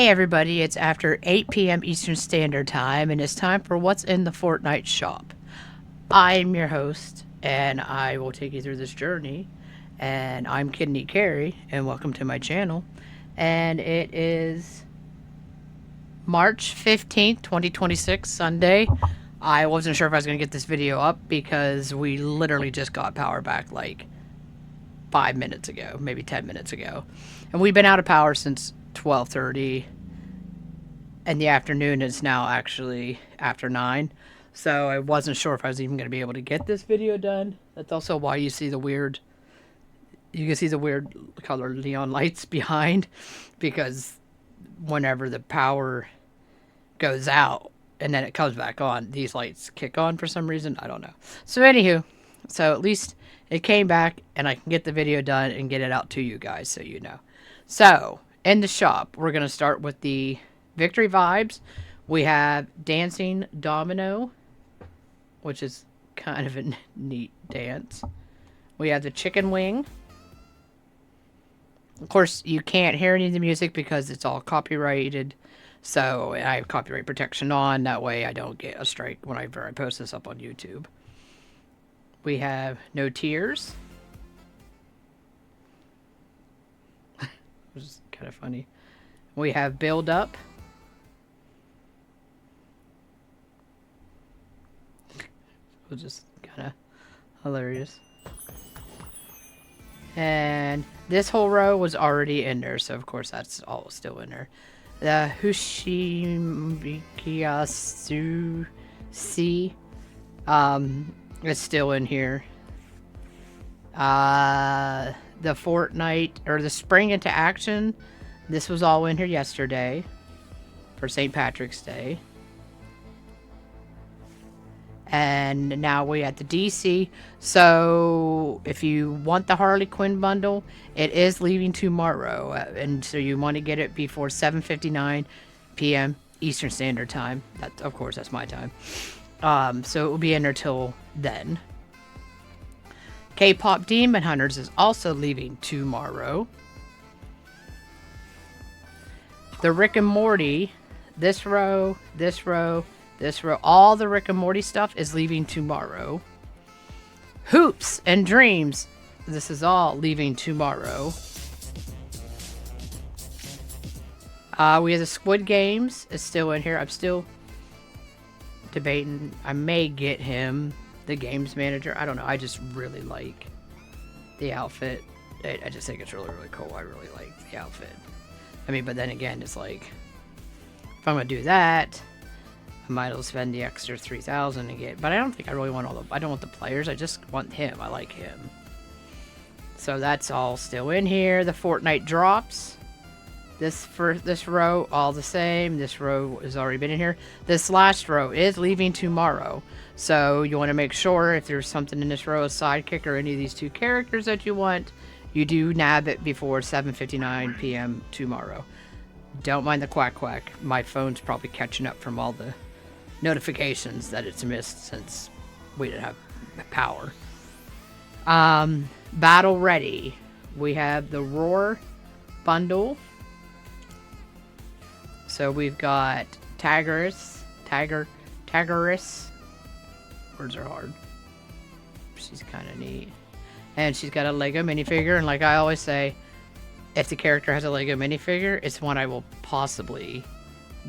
Hey everybody, it's after 8 p.m. Eastern Standard Time, and it's time for What's in the Fortnite Shop. I'm your host, and I will take you through this journey. And I'm Kidney Carrie, and welcome to my channel. And it is March 15th, 2026, Sunday. I wasn't sure if I was going to get this video up because we literally just got power back like 5 minutes ago, maybe 10 minutes ago. And we've been out of power since 12:30 in the afternoon. It's now actually after 9. So I wasn't sure if I was even going to be able to get this video done. That's also why you see the weird color neon lights behind, because whenever the power goes out and then it comes back on, these lights kick on for some reason. I don't know. So anywho, so at least it came back and I can get the video done and get it out to you guys so you know. So in the shop, we're going to start with the Victory Vibes. We have Dancing Domino, which is kind of a neat dance. We have the Chicken Wing. Of course, you can't hear any of the music because it's all copyrighted. So I have copyright protection on. That way I don't get a strike whenever I post this up on YouTube. We have No Tears, which is kind of funny. We have Build Up. Which is kind of hilarious. And this whole row was already in there, so of course that's all still in there. The Hushimikiyasu C is still in here. The Fortnite, or the Spring into Action, this was all in here yesterday for St. Patrick's Day. And now we're at the DC. So if you want the Harley Quinn bundle, it is leaving tomorrow. And so you want to get it before 7:59 p.m. Eastern Standard Time. That, of course, that's my time. So it will be in there till then. K-Pop Demon Hunters is also leaving tomorrow. The Rick and Morty, this row, all the Rick and Morty stuff is leaving tomorrow. Hoops and Dreams, this is all leaving tomorrow. We have the Squid Games is still in here. I'm still debating. I may get him, the games manager. I don't know. I just really like the outfit. I just think it's really, really cool. I really like the outfit. I mean, but then again, it's like, if I'm going to do that, I might as well spend the extra 3,000 to get. But I don't think I really want I don't want the players. I just want him. I like him. So that's all still in here. The Fortnite drops. This row, all the same. This row has already been in here. This last row is leaving tomorrow. So you want to make sure if there's something in this row, a sidekick or any of these 2 characters that you want, you do nab it before 7:59 p.m. tomorrow. Don't mind the quack quack. My phone's probably catching up from all the notifications that it's missed since we didn't have power. Battle Ready. We have the Roar bundle. So we've got Tigerus. Words are hard. She's kind of neat. And she's got a Lego minifigure. And like I always say, if the character has a Lego minifigure, it's one I will possibly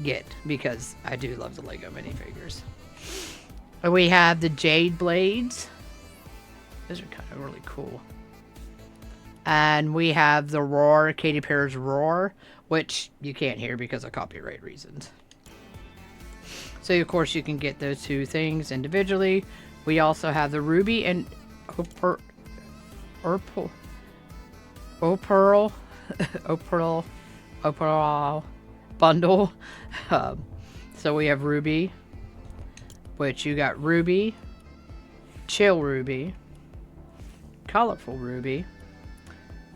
get, because I do love the Lego minifigures. We have the Jade Blades. Those are kind of really cool. And we have the Roar, Katy Perry's Roar, which you can't hear because of copyright reasons. So of course you can get those 2 things individually. We also have the Ruby and Pearl bundle. So we have Ruby, which you got Ruby, Chill Ruby, Colorful Ruby,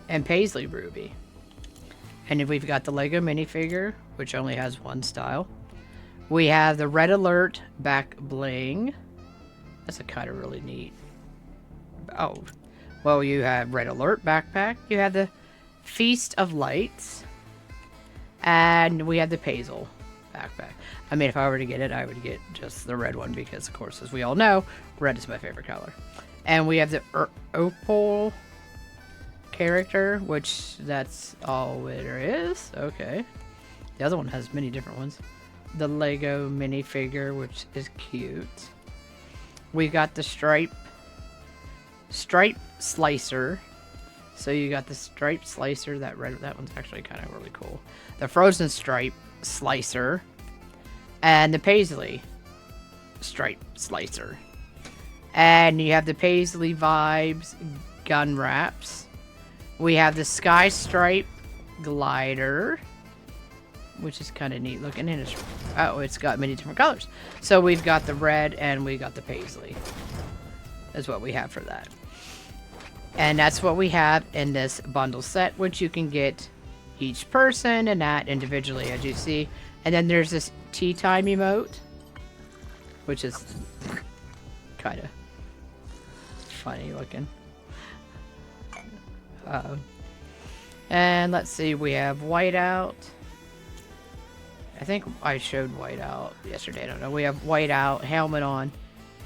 and Paisley Ruby. And then we've got the Lego minifigure, which only has 1 style. We have the Red Alert back bling. That's a kind of really neat. Oh, well, you have Red Alert backpack. You have the Feast of Lights. And we have the Paisley backpack. I mean, if I were to get it, I would get just the red one because, of course, as we all know, red is my favorite color. And we have the opal character, which that's all there is. Okay. The other one has many different ones. The Lego minifigure, which is cute. We got the stripe slicer. So you got the stripe slicer. That one's actually kind of really cool. The frozen stripe slicer. And the Paisley stripe slicer. And you have the Paisley Vibes gun wraps. We have the Sky Stripe glider, which is kind of neat looking. And it's got many different colors. So we've got the red and we got the Paisley. Is what we have for that. And that's what we have in this bundle set, which you can get each person and that individually, as you see. And then there's this tea time emote, which is kind of funny looking. And let's see, we have whiteout. I think I showed whiteout yesterday. I don't know. We have whiteout, helmet on,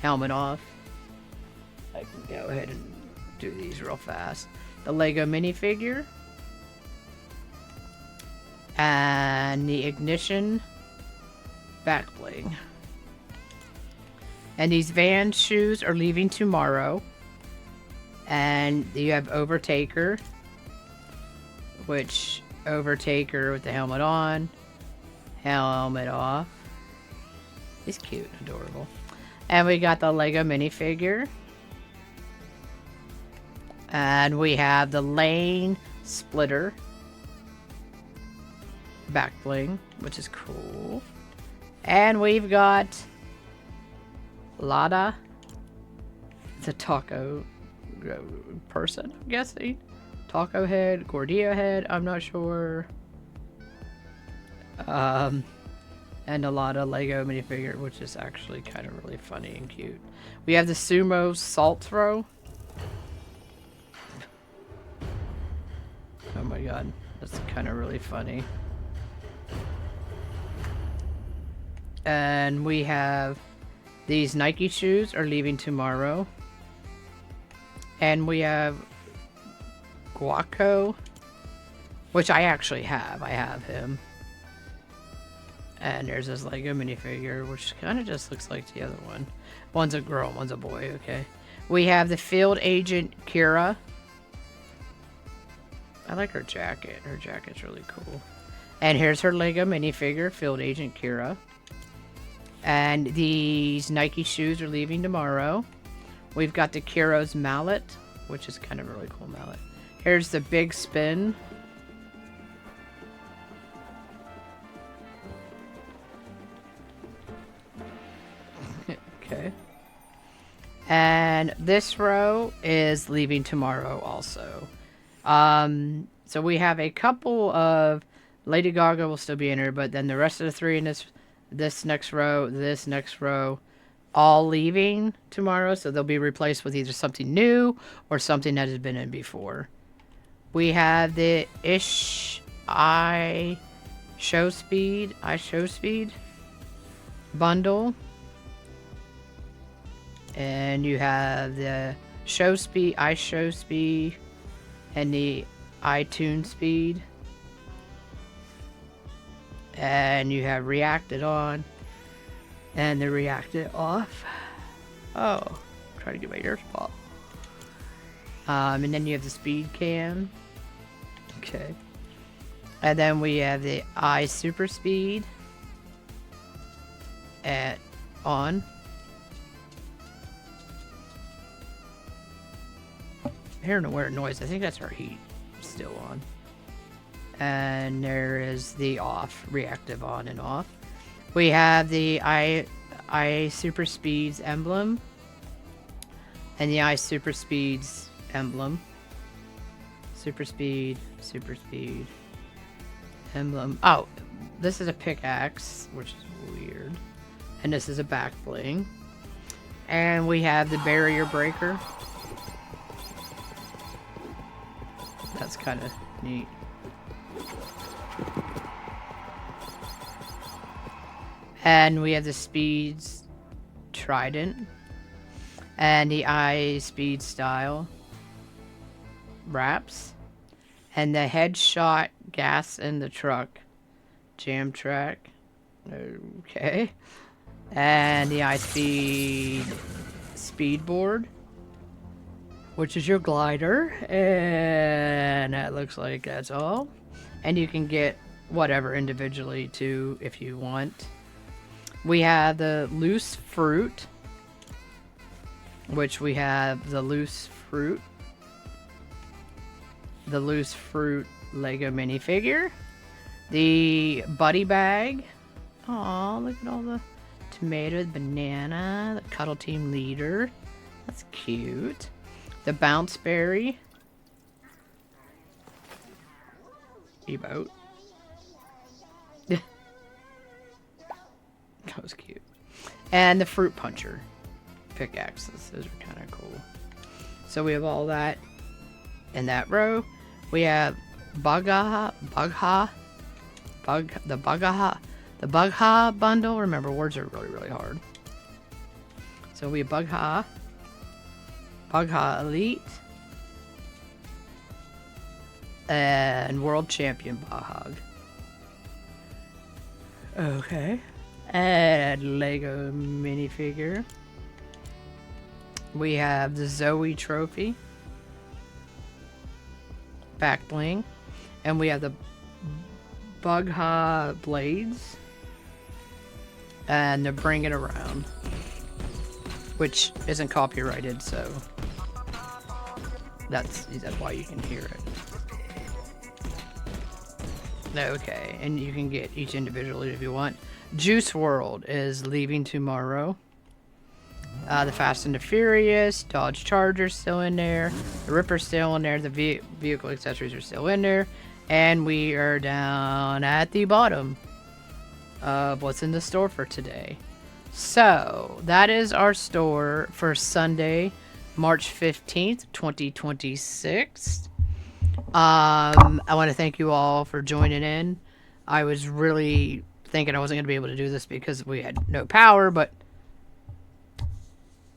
helmet off. I can go ahead and do these real fast. The Lego minifigure. And the ignition back bling. And these Vans shoes are leaving tomorrow. And you have Overtaker, which Overtaker with the helmet on, helmet off. He's cute, adorable. And we got the Lego minifigure. And we have the lane splitter back bling, which is cool. And we've got Lada, the taco person, I'm guessing. Taco head, Gordillo head, I'm not sure. And a lot of Lego minifigure, which is actually kind of really funny and cute. We have the sumo salt throw. Oh my god, that's kind of really funny. And we have these Nike shoes are leaving tomorrow. And we have Guaco, which I actually have. I have him. And there's this Lego minifigure, which kind of just looks like the other one. One's a girl, one's a boy, okay. We have the field agent Kira. I like her jacket. Her jacket's really cool. And here's her Lego minifigure, field agent Kira. And these Nike shoes are leaving tomorrow. We've got the Kiro's mallet, which is kind of a really cool mallet. Here's the big spin. Okay. And this row is leaving tomorrow also. So we have a couple of Lady Gaga will still be in here, but then the rest of the three in this next row, all leaving tomorrow, so they'll be replaced with either something new or something that has been in before. We have the I Show Speed bundle. And you have the Show Speed, I Show Speed, and the iTunes Speed. And you have Reacted on and the Reacted off. Oh, try to get my ear spot. And then you have the Speed Cam. Okay. And then we have the I Super Speed on. I'm hearing a weird noise. I think that's our heat still on. And there is the off, reactive on and off. We have the I Super Speeds emblem and the I Super Speeds emblem. Super Speed emblem. Oh, this is a pickaxe, which is weird. And this is a back bling. And we have the barrier breaker. That's kind of neat. And we have the Speed's Trident. And the Eye Speed Style wraps. And the Headshot Gas in the Truck Jam Track. Okay. And the Eye Speed Speedboard, which is your glider. And that looks like that's all. And you can get whatever individually too if you want. We have the Loose Fruit, which we have the Loose Fruit Lego minifigure, the Buddy Bag. Aw, look at all the tomatoes, banana, the Cuddle Team Leader. That's cute. The Bounce Berry. E-boat. That was cute. And the Fruit Puncher pickaxes. Those are kind of cool. So we have all that in that row. We have the Bugha bundle. Remember, words are really, really hard. So we have Bugha Elite, and World Champion Bahag. Okay. And Lego minifigure. We have the Zoe Trophy. Back bling. And we have the Bugha Blades. And the Bring It Around. Which isn't copyrighted, so that's why you can hear it. Okay, and you can get each individually if you want. Juice World is leaving tomorrow. The Fast and the Furious, Dodge Charger's still in there. The Ripper's still in there. The vehicle accessories are still in there. And we are down at the bottom of what's in the store for today. So, that is our store for Sunday, March 15th, 2026. I want to thank you all for joining in. I was really thinking I wasn't going to be able to do this because we had no power, but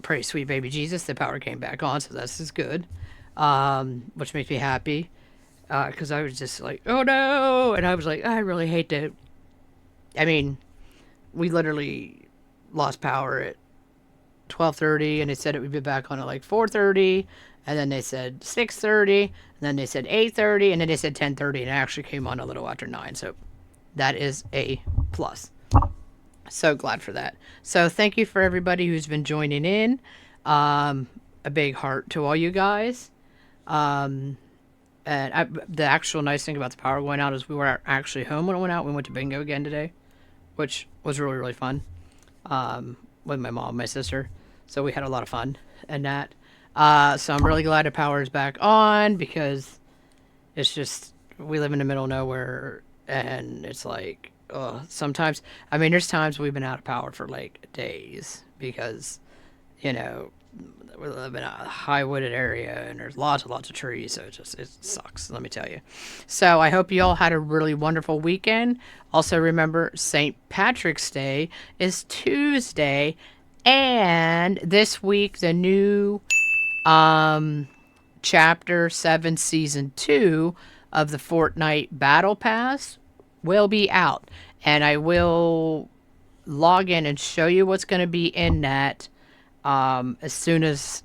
praise sweet baby Jesus, the power came back on, so this is good, which makes me happy, because I was just like, oh no, and I was like, I really hate to, I mean, we literally lost power at 12:30, and they said it would be back on at like 4:30, and then they said 6:30, and then they said 8:30, and then they said 10:30, and it actually came on a little after 9, so that is a plus. So glad for that. So thank you for everybody who's been joining in. A big heart to all you guys. And the actual nice thing about the power going out is we were actually home when it went out. We went to bingo again today, which was really, really fun. With my mom and my sister. So we had a lot of fun and that. So I'm really glad the power is back on, because it's just, we live in the middle of nowhere, and it's like, sometimes, I mean, there's times we've been out of power for like days, because, you know, we live in a high wooded area and there's lots of trees, so it sucks, let me tell you. So I hope you all had a really wonderful weekend. Also remember, St. Patrick's Day is Tuesday, and this week the new chapter 7 season 2 of the Fortnite Battle Pass will be out, and I will log in and show you what's going to be in that. As soon as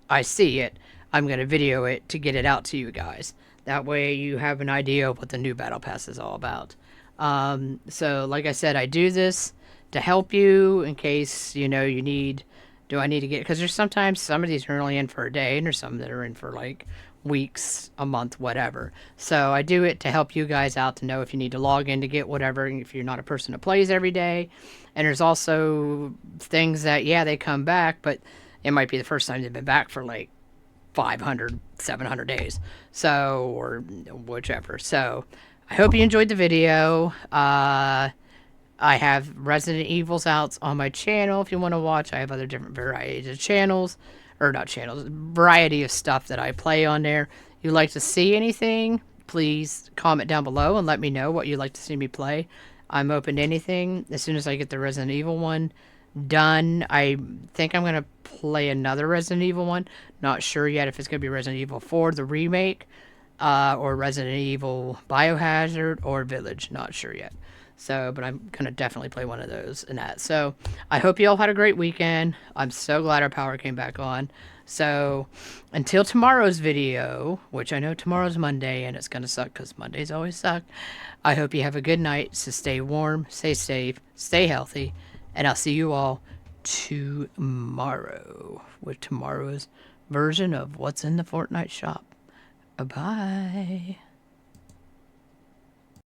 I see it, I'm going to video it to get it out to you guys. That way you have an idea of what the new Battle Pass is all about. So like I said, I do this to help you in case, you know, you need, do I need to get, because there's sometimes some of these are only in for a day, and there's some that are in for like weeks, a month, whatever. So I do it to help you guys out, to know if you need to log in to get whatever, if you're not a person that plays every day. And there's also things that, yeah, they come back, but it might be the first time they've been back for like 500, 700 days. So, or whichever. So I hope you enjoyed the video. I have Resident Evils out on my channel if you want to watch. I have other different varieties of channels, or not channels, variety of stuff that I play on there. If you'd like to see anything, please comment down below and let me know what you'd like to see me play. I'm open to anything. As soon as I get the Resident Evil one done, I think I'm going to play another Resident Evil one. Not sure yet if it's going to be Resident Evil 4, the remake, or Resident Evil Biohazard or Village. Not sure yet. So, but I'm going to definitely play one of those and that. So, I hope you all had a great weekend. I'm so glad our power came back on. So, until tomorrow's video, which I know tomorrow's Monday and it's going to suck because Mondays always suck, I hope you have a good night. So, stay warm, stay safe, stay healthy, and I'll see you all tomorrow with tomorrow's version of what's in the Fortnite shop. Bye.